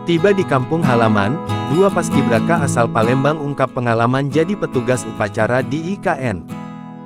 Tiba di kampung halaman, dua paskibraka asal Palembang ungkap pengalaman jadi petugas upacara di IKN.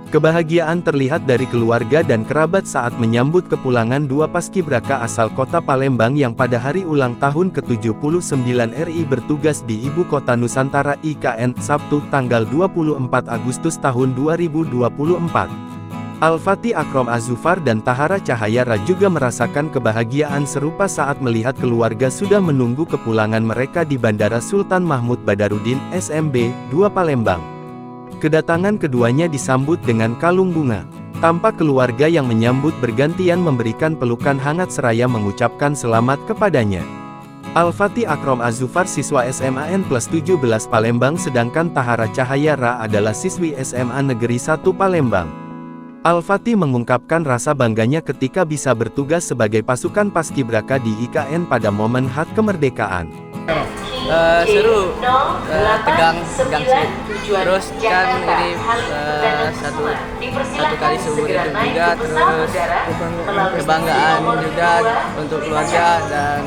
Kebahagiaan terlihat dari keluarga dan kerabat saat menyambut kepulangan dua paskibraka asal kota Palembang yang pada hari ulang tahun ke-79 RI bertugas di Ibu Kota Nusantara IKN, Sabtu tanggal 24 Agustus tahun 2024. Al-Fatih Akrom Azufar dan Tahara Cahayara juga merasakan kebahagiaan serupa saat melihat keluarga sudah menunggu kepulangan mereka di Bandara Sultan Mahmud Badarudin, SMB, 2 Palembang. Kedatangan keduanya disambut dengan kalung bunga. Tampak keluarga yang menyambut bergantian memberikan pelukan hangat seraya mengucapkan selamat kepadanya. Al-Fatih Akrom Azufar siswa SMAN plus 17 Palembang sedangkan Tahara Cahayara adalah siswi SMA Negeri 1 Palembang. Al-Fatih mengungkapkan rasa bangganya ketika bisa bertugas sebagai pasukan paskibraka di IKN pada momen HUT kemerdekaan. Seru, tegang sih. Terus kan ini satu kali seumur hidup juga, terus kebanggaan juga untuk keluarga dan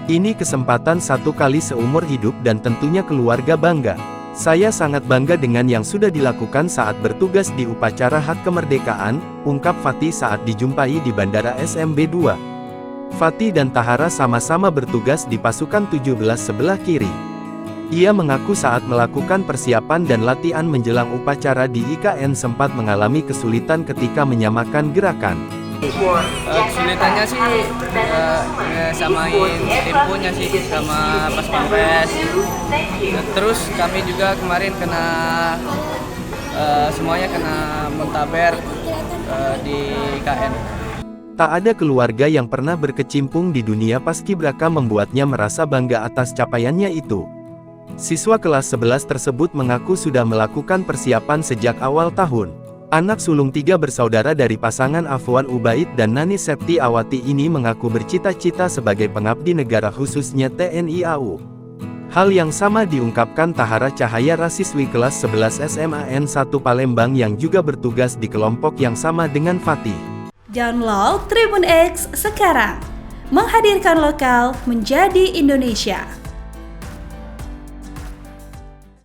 ini kesempatan satu kali seumur hidup dan tentunya keluarga bangga. Saya sangat bangga dengan yang sudah dilakukan saat bertugas di upacara HUT kemerdekaan, ungkap Fatih saat dijumpai di Bandara SMB 2. Fatih dan Tahara sama-sama bertugas di pasukan 17 sebelah kiri. Ia mengaku saat melakukan persiapan dan latihan menjelang upacara di IKN sempat mengalami kesulitan ketika menyamakan gerakan. Kesulitannya sih samain temponya sih sama pas pampres. Terus kami juga kemarin semuanya kena muntaber di IKN. Tak ada keluarga yang pernah berkecimpung di dunia paskibraka membuatnya merasa bangga atas capaiannya itu. Siswa kelas 11 tersebut mengaku sudah melakukan persiapan sejak awal tahun. Anak sulung 3 bersaudara dari pasangan Afwan Ubaid dan Nani Septi Awati ini mengaku bercita-cita sebagai pengabdi negara khususnya TNI AU. Hal yang sama diungkapkan Tahara Cahayara siswi kelas 11 SMAN 1 Palembang yang juga bertugas di kelompok yang sama dengan Fatih. Download Tribun X sekarang, menghadirkan lokal menjadi Indonesia.